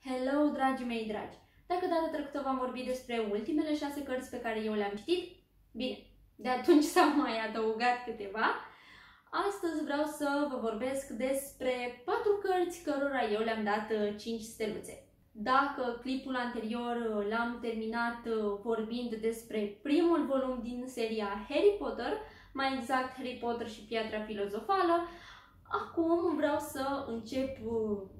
Hello, dragii mei dragi! Dacă data trecută v-am vorbit despre ultimele 6 cărți pe care eu le-am citit, bine, de atunci s-au mai adăugat câteva. Astăzi vreau să vă vorbesc despre 4 cărți cărora eu le-am dat 5 steluțe. Dacă clipul anterior l-am terminat vorbind despre primul volum din seria Harry Potter, mai exact Harry Potter și Piatra Filozofală, acum vreau să încep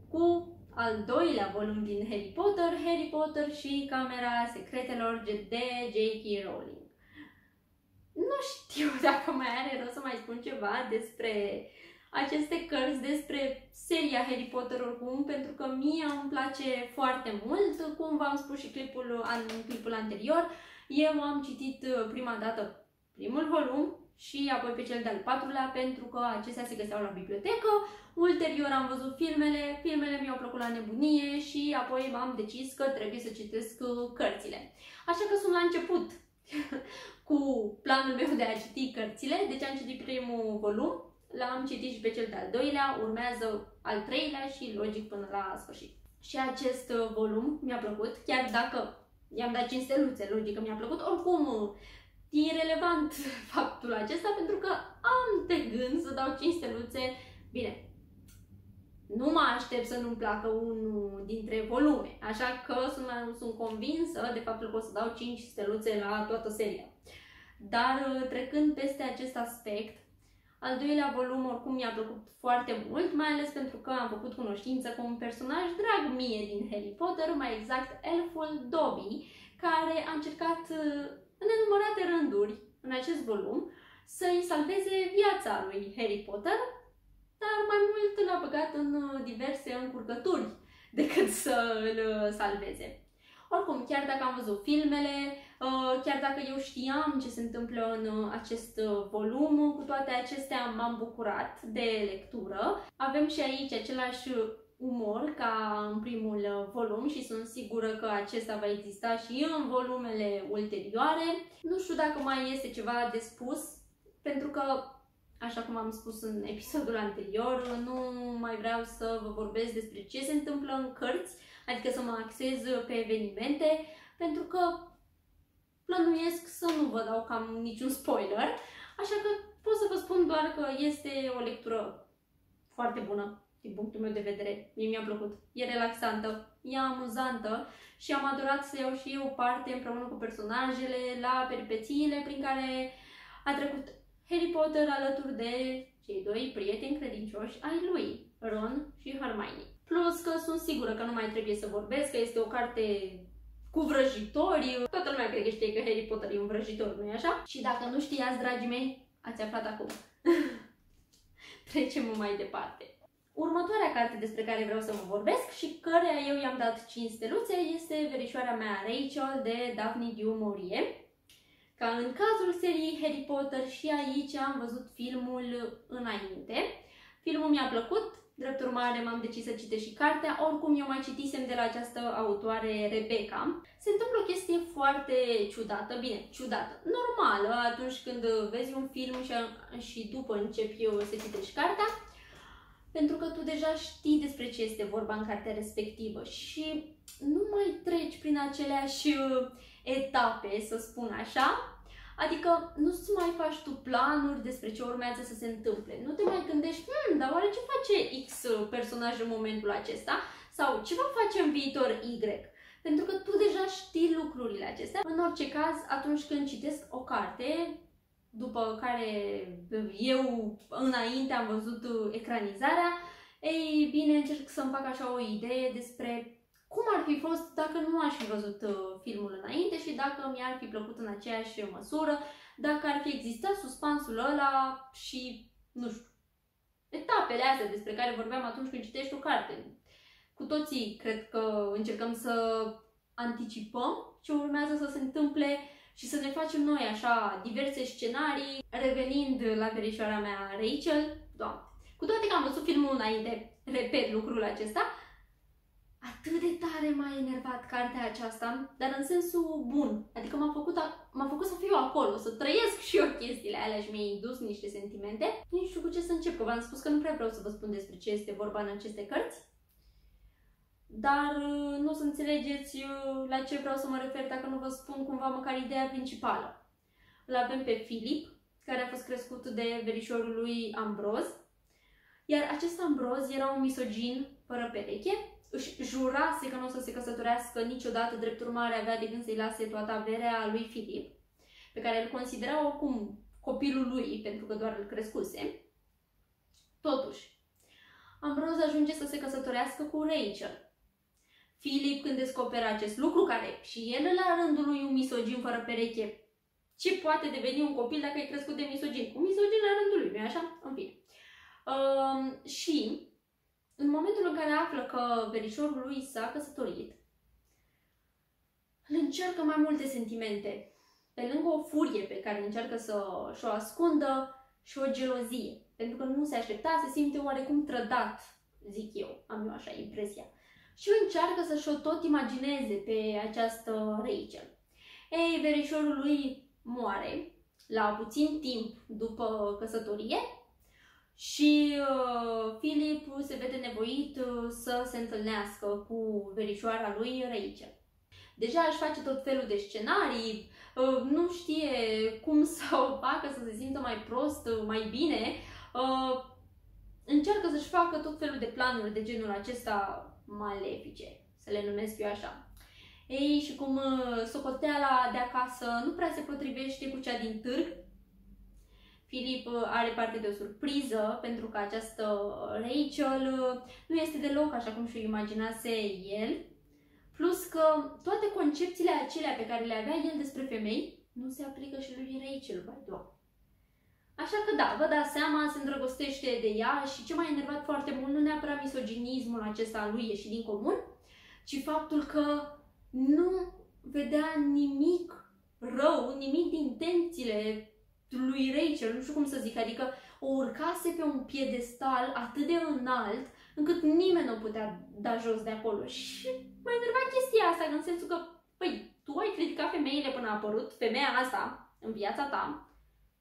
cu al doilea volum din Harry Potter, Harry Potter și Camera Secretelor de J.K. Rowling. Nu știu dacă mai are rost să mai spun ceva despre aceste cărți, despre seria Harry Potter oricum, pentru că mie îmi place foarte mult. Cum v-am spus și în clipul anterior, eu am citit prima dată primul volum și apoi pe cel de-al 4-lea, pentru că acestea se găseau la bibliotecă. Ulterior am văzut filmele mi-au plăcut la nebunie și apoi m-am decis că trebuie să citesc cărțile. Așa că sunt la început cu planul meu de a citi cărțile, deci am citit primul volum, l-am citit și pe cel de-al doilea, urmează al treilea și logic până la sfârșit. Și acest volum mi-a plăcut, chiar dacă i-am dat 5 steluțe, logic că mi-a plăcut, oricum e irelevant faptul acesta, pentru că am de gând să dau 5 steluțe. Bine, nu mă aștept să nu-mi placă unul dintre volume, așa că sunt convinsă de faptul că o să dau 5 steluțe la toată seria. Dar trecând peste acest aspect, al doilea volum oricum mi-a plăcut foarte mult, mai ales pentru că am făcut cunoștință cu un personaj drag mie din Harry Potter, mai exact elful Dobby, care a încercat în nenumărate rânduri în acest volum să-i salveze viața lui Harry Potter, dar mai mult l-a băgat în diverse încurcături decât să îl salveze. Oricum, chiar dacă am văzut filmele, chiar dacă eu știam ce se întâmplă în acest volum, cu toate acestea m-am bucurat de lectură. Avem și aici același umor ca în primul volum și sunt sigură că acesta va exista și în volumele ulterioare. Nu știu dacă mai este ceva de spus, pentru că, așa cum am spus în episodul anterior, nu mai vreau să vă vorbesc despre ce se întâmplă în cărți, adică să mă axez pe evenimente, pentru că plănuiesc să nu vă dau cam niciun spoiler, așa că pot să vă spun doar că este o lectură foarte bună din punctul meu de vedere. Mie mi-a plăcut, e relaxantă, e amuzantă și am adorat să iau și eu parte împreună cu personajele la peripețiile prin care a trecut Harry Potter alături de cei doi prieteni credincioși ai lui, Ron și Hermione. Plus că sunt sigură că nu mai trebuie să vorbesc, că este o carte cu vrăjitori. Toată lumea cred că știe că Harry Potter e un vrăjitor, nu-i așa? Și dacă nu știați, dragii mei, ați aflat acum. Trecem mai departe. Următoarea carte despre care vreau să vă vorbesc și căreia eu i-am dat 5 steluțe este Verișoara mea Rachel de Daphne du Maurier. Ca în cazul seriei Harry Potter, și aici am văzut filmul înainte. Filmul mi-a plăcut, drept urmare m-am decis să citesc și cartea, oricum eu mai citisem de la această autoare Rebecca. Se întâmplă o chestie foarte ciudată, bine, ciudată, normală atunci când vezi un film și după începi eu să citești cartea, pentru că tu deja știi despre ce este vorba în cartea respectivă și nu mai treci prin aceleași etape, să spun așa. Adică nu-ți mai faci tu planuri despre ce urmează să se întâmple. Nu te mai gândești, dar oare ce face X personaj în momentul acesta? Sau ce va face în viitor Y? Pentru că tu deja știi lucrurile acestea. În orice caz, atunci când citesc o carte, după care eu înainte am văzut ecranizarea, ei bine, încerc să-mi fac așa o idee despre cum ar fi fost dacă nu aș fi văzut filmul înainte și dacă mi-ar fi plăcut în aceeași măsură, dacă ar fi existat suspansul ăla și, nu știu, etapele astea despre care vorbeam atunci când citești o carte. Cu toții cred că încercăm să anticipăm ce urmează să se întâmple și să ne facem noi așa diverse scenarii, revenind la Verișoara mea Rachel. Doamne, cu toate că am văzut filmul înainte, repet lucrul acesta, atât de tare m-a enervat cartea aceasta, dar în sensul bun. Adică m-a făcut să fiu acolo, să trăiesc și eu chestiile alea și mi-a indus niște sentimente. Nu știu cu ce să încep, că v-am spus că nu prea vreau să vă spun despre ce este vorba în aceste cărți. dar nu o să înțelegeți la ce vreau să mă refer dacă nu vă spun cumva măcar ideea principală. Îl avem pe Filip, care a fost crescut de verișorul lui Ambroz, iar acest Ambroz era un misogin fără pereche, își jurase că nu o să se căsătorească niciodată, drept urmare avea de gând să-i lase toată averea lui Filip, pe care îl considera oricum copilul lui, pentru că doar îl crescuse. Totuși, Ambroz ajunge să se căsătorească cu Rachel. Filip, când descoperă acest lucru, care și el la rândul lui un misogin fără pereche, ce poate deveni un copil dacă e crescut de misogin? Un misogin la rândul lui, nu-i așa? În fine. Și în momentul în care află că verișorul lui s-a căsătorit, îl încearcă mai multe sentimente. Pe lângă o furie pe care încearcă să o ascundă, și o gelozie. Pentru că nu se aștepta, se simte oarecum trădat, zic eu, am eu așa impresia. Și încearcă să-și o tot imagineze pe această Rachel. Ei, verișorul lui moare la puțin timp după căsătorie și Filip se vede nevoit să se întâlnească cu verișoara lui Rachel. Deja își face tot felul de scenarii, nu știe cum să o facă să se simtă mai prost, mai bine, încearcă să-și facă tot felul de planuri de genul acesta malefice, să le numesc eu așa. Ei, și cum socoteala de acasă nu prea se potrivește cu cea din târg, Filip are parte de o surpriză, pentru că această Rachel nu este deloc așa cum și-o imaginase el, plus că toate concepțiile acelea pe care le avea el despre femei nu se aplică și lui Rachel, by the way. Așa că da, vă dați seama, se îndrăgostește de ea și ce m-a enervat foarte mult, nu neapărat misoginismul acesta al lui ieșit din comun, ci faptul că nu vedea nimic rău, nimic din intențiile lui Rachel, nu știu cum să zic, adică o urcase pe un piedestal atât de înalt, încât nimeni nu putea da jos de acolo. Și m-a enervat chestia asta, în sensul că, păi, tu ai criticat femeile până a apărut femeia asta în viața ta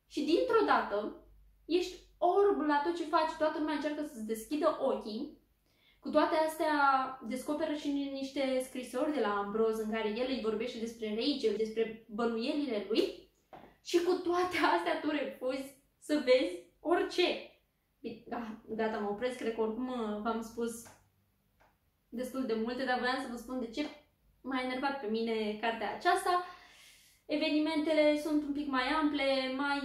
și dintr-o dată ești orb la tot ce faci, toată lumea încearcă să-ți deschidă ochii. Cu toate astea descoperă și niște scrisori de la Ambroz în care el îi vorbește despre Rachel, despre bănuielile lui și cu toate astea tu refuzi să vezi orice. Gata, mă opresc, cred că oricum v-am spus destul de multe, dar voiam să vă spun de ce m-a enervat pe mine cartea aceasta. Evenimentele sunt un pic mai ample, mai...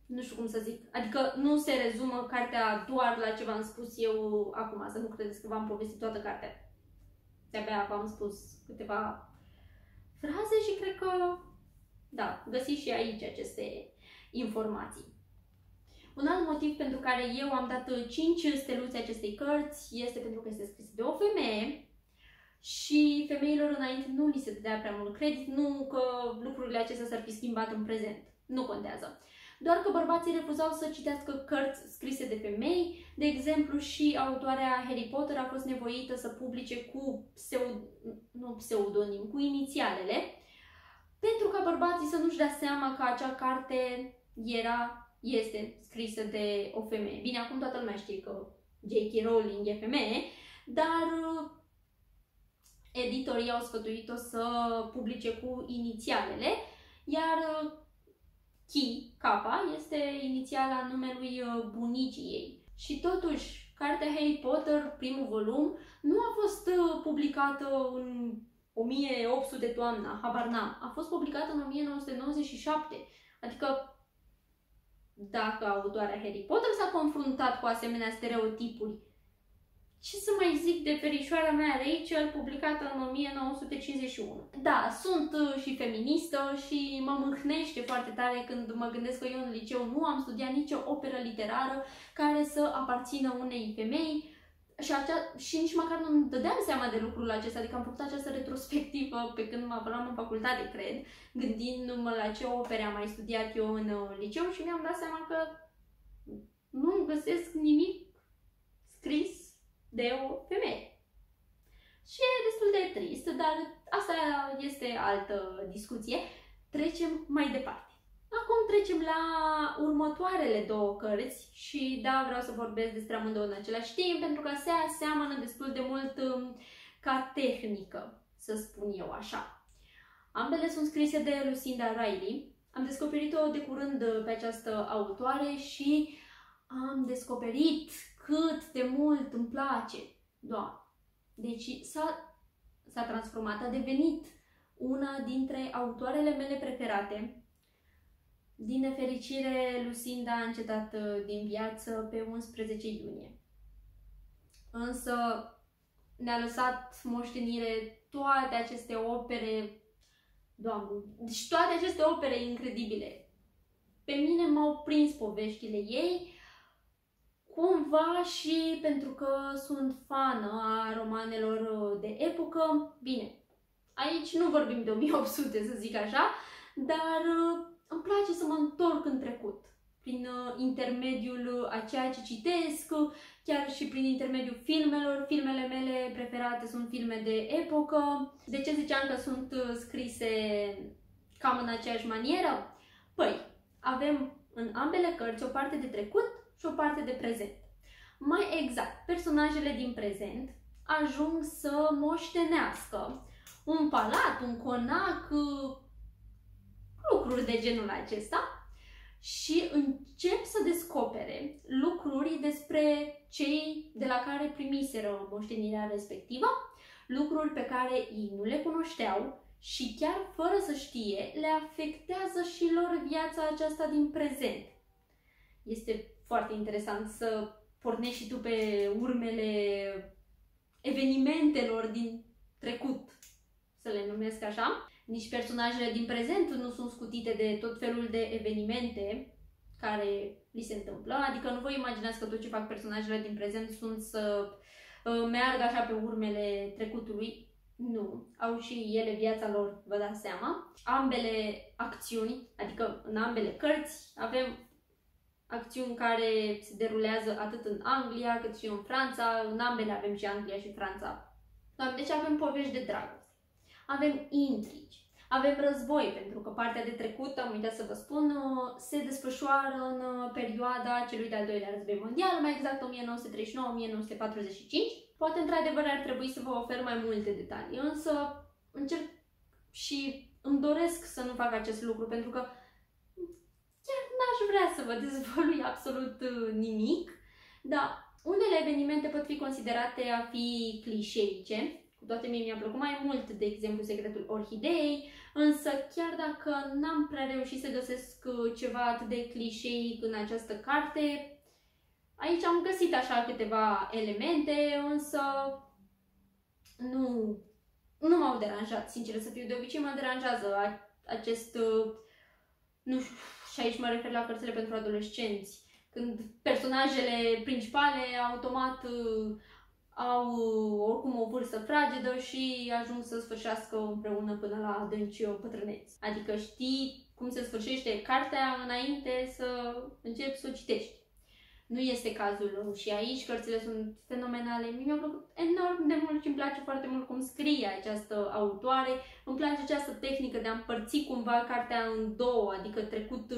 nu știu cum să zic, adică nu se rezumă cartea doar la ce v-am spus eu acum, să nu credeți că v-am povestit toată cartea. De-abia v-am spus câteva fraze și cred că, da, găsiți și aici aceste informații. Un alt motiv pentru care eu am dat 5 steluțe acestei cărți este pentru că este scris de o femeie și femeilor înainte nu li se dădea prea mult credit, nu că lucrurile acestea s-ar fi schimbat în prezent, nu contează. Doar că bărbații refuzau să citească cărți scrise de femei. De exemplu, și autoarea Harry Potter a fost nevoită să publice cu pseudonim, cu inițialele, pentru ca bărbații să nu-și dea seama că acea carte este scrisă de o femeie. Bine, acum toată lumea știe că J.K. Rowling e femeie, dar editorii au sfătuit-o să publice cu inițialele, iar K este inițiala numelui bunicii ei. Și totuși, cartea Harry Potter, primul volum, nu a fost publicată în 1800 toamna, habar n-am. A fost publicată în 1997. Adică, dacă autoarea Harry Potter s-a confruntat cu asemenea stereotipuri, ce să mai zic de verișoara mea Rachel, publicată în 1951. Da, sunt și feministă și mă mâhnește foarte tare când mă gândesc că eu în liceu nu am studiat nicio operă literară care să aparțină unei femei și nici măcar nu-mi dădeam seama de lucrul acesta, adică am făcut această retrospectivă pe când mă aflam în facultate, cred, gândindu-mă la ce opere am mai studiat eu în liceu și mi-am dat seama că nu găsesc nimic scris de o femeie. Și e destul de trist, dar asta este altă discuție. Trecem mai departe. Acum trecem la următoarele două cărți și da, vreau să vorbesc despre amândouă în același timp, pentru că se aseamănă destul de mult ca tehnică, să spun eu așa. Ambele sunt scrise de Lucinda Riley. Am descoperit-o de curând pe această autoare și am descoperit cât de mult îmi place. Doamne! Deci s-a transformat, a devenit una dintre autoarele mele preferate. Din nefericire, Lucinda a încetat din viață pe 11 iunie. Însă ne-a lăsat moștenire toate aceste opere, Doamne, deci toate aceste opere incredibile. Pe mine m-au prins poveștile ei, cumva și pentru că sunt fană a romanelor de epocă. Bine, aici nu vorbim de 1800, să zic așa, dar îmi place să mă întorc în trecut, prin intermediul a ceea ce citesc, chiar și prin intermediul filmelor. Filmele mele preferate sunt filme de epocă. De ce ziceam că sunt scrise cam în aceeași manieră? Păi, avem în ambele cărți o parte de trecut și o parte de prezent. Mai exact, personajele din prezent ajung să moștenească un palat, un conac, lucruri de genul acesta și încep să descopere lucruri despre cei de la care primiseră moștenirea respectivă, lucruri pe care ei nu le cunoșteau și chiar fără să știe le afectează și lor viața aceasta din prezent. Este foarte interesant să pornești și tu pe urmele evenimentelor din trecut, să le numesc așa. Nici personajele din prezent nu sunt scutite de tot felul de evenimente care li se întâmplă. Adică nu vă imaginați că tot ce fac personajele din prezent sunt să meargă așa pe urmele trecutului. Nu. Au și ele viața lor, vă dați seama. Ambele acțiuni, adică în ambele cărți, avem acțiuni care se derulează atât în Anglia cât și în Franța. În ambele avem și Anglia și Franța. Deci avem povești de dragoste. Avem intrigi. Avem război, pentru că partea de trecut, am uitat să vă spun, se desfășoară în perioada celui de-al doilea război mondial, mai exact 1939-1945. Poate într-adevăr ar trebui să vă ofer mai multe detalii, însă încerc și îmi doresc să nu fac acest lucru, pentru că chiar n-aș vrea să vă dezvălui absolut nimic, dar unele evenimente pot fi considerate a fi clișeice. Cu toate mie mi-a plăcut mai mult, de exemplu, Secretul Orhideei, însă chiar dacă n-am prea reușit să găsesc ceva atât de clișeic în această carte, aici am găsit așa câteva elemente, însă nu m-au deranjat, sincer să fiu. De obicei mă deranjează acest, nu știu, și aici mă refer la cărțile pentru adolescenți, când personajele principale automat au oricum o vârstă fragedă și ajung să sfârșească împreună până la adânci bătrâneți. Adică știi cum se sfârșește cartea înainte să începi să o citești. Nu este cazul și aici, cărțile sunt fenomenale. Mi-a plăcut enorm de mult și îmi place foarte mult cum scrie această autoare. Îmi place această tehnică de a împărți cumva cartea în două, adică trecut,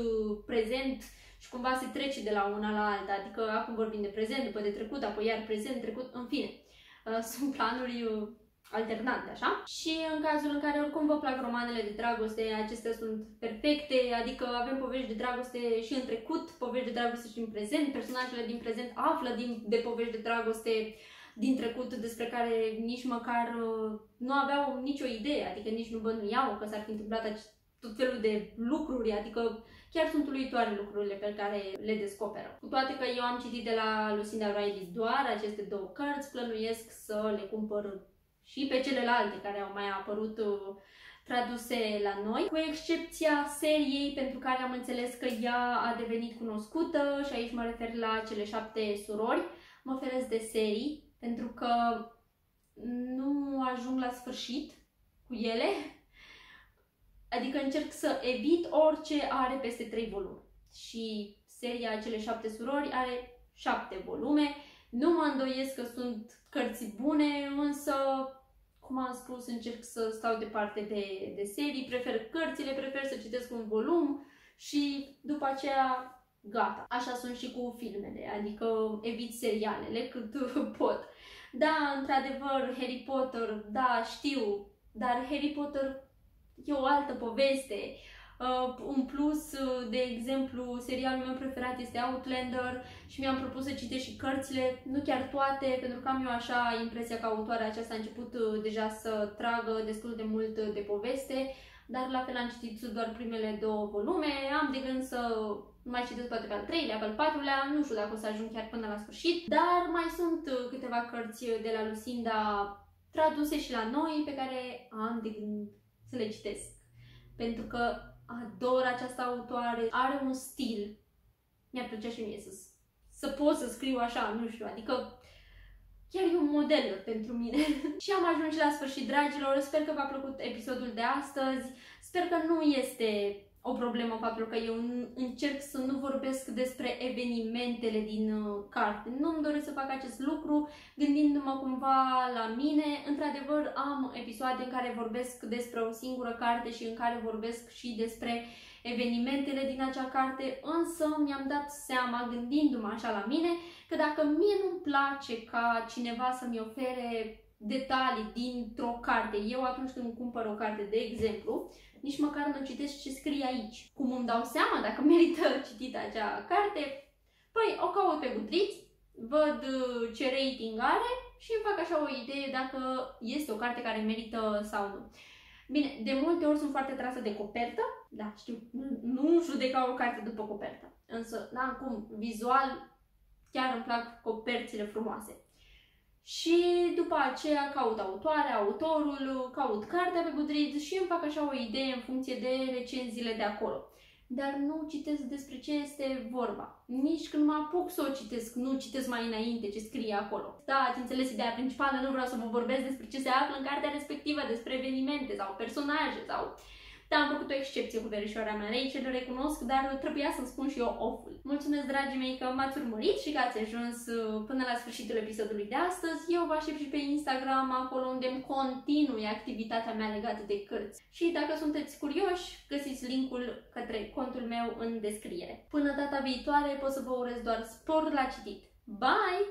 prezent, și cumva se trece de la una la alta, adică acum vorbim de prezent, după de trecut, apoi iar prezent, trecut, în fine. Sunt planuri alternante, așa? Și în cazul în care oricum vă plac romanele de dragoste, acestea sunt perfecte, adică avem povești de dragoste și în trecut, povești de dragoste și în prezent, personajele din prezent află de povești de dragoste din trecut despre care nici măcar nu aveau nicio idee, adică nici nu bănuiau că s-ar fi întâmplat tot felul de lucruri, adică chiar sunt uluitoare lucrurile pe care le descoperă. Cu toate că eu am citit de la Lucinda Riley doar aceste două cărți, plănuiesc să le cumpăr și pe celelalte care au mai apărut traduse la noi, cu excepția seriei pentru care am înțeles că ea a devenit cunoscută și aici mă refer la cele 7 surori. Mă feresc de serii pentru că nu ajung la sfârșit cu ele. Adică încerc să evit orice are peste 3 volume. Și seria Cele 7 surori are 7 volume. Nu mă îndoiesc că sunt cărți bune, însă, cum am spus, încerc să stau departe de serii. Prefer cărțile, prefer să citesc un volum și după aceea gata. Așa sunt și cu filmele, adică evit serialele cât pot. Da, într-adevăr, Harry Potter, da, știu, dar Harry Potter e o altă poveste. În plus, de exemplu, serialul meu preferat este Outlander și mi-am propus să citesc și cărțile, nu chiar toate, pentru că am eu așa impresia că autoarea aceasta a început deja să tragă destul de mult de poveste, dar la fel am citit doar primele 2 volume, am de gând să mai citesc poate pe al 3-lea, pe al 4-lea, nu știu dacă o să ajung chiar până la sfârșit, dar mai sunt câteva cărți de la Lucinda traduse și la noi pe care am de gând să le citesc. Pentru că ador această autoare, are un stil. Mi-ar plăcea și mie să pot să scriu așa, nu știu, adică chiar e un model pentru mine. Și am ajuns la sfârșit, dragilor, sper că v-a plăcut episodul de astăzi, sper că nu este o problemă faptul că eu încerc să nu vorbesc despre evenimentele din carte. Nu-mi doresc să fac acest lucru gândindu-mă cumva la mine. Într-adevăr, am episoade în care vorbesc despre o singură carte și în care vorbesc și despre evenimentele din acea carte, însă mi-am dat seama, gândindu-mă așa la mine, că dacă mie nu-mi place ca cineva să-mi ofere detalii dintr-o carte, eu atunci când cumpăr o carte, de exemplu, nici măcar nu citesc ce scrie aici. Cum îmi dau seama dacă merită citită acea carte? Păi o caut pe Goodreads, văd ce rating are și îmi fac așa o idee dacă este o carte care merită sau nu. Bine, de multe ori sunt foarte trasă de copertă, da, știu, nu judeca o carte după copertă, însă, da, cum, vizual, chiar îmi plac coperțile frumoase. Și după aceea caut autoarea, autorul, caut cartea pe Goodreads și îmi fac așa o idee în funcție de recenziile de acolo. Dar nu citesc despre ce este vorba. Nici când mă apuc să o citesc, nu citesc mai înainte ce scrie acolo. Da, ați înțeles ideea principală, nu vreau să vă vorbesc despre ce se află în cartea respectivă, despre evenimente sau personaje sau... Da, am făcut o excepție cu verișoara mea Rachel, recunosc, dar trebuia să-mi spun și eu off-ul. Mulțumesc, dragii mei, că m-ați urmărit și că ați ajuns până la sfârșitul episodului de astăzi. Eu vă aștept și pe Instagram, acolo unde îmi continui activitatea mea legată de cărți. Și dacă sunteți curioși, găsiți linkul către contul meu în descriere. Până data viitoare pot să vă urez doar spor la citit. Bye!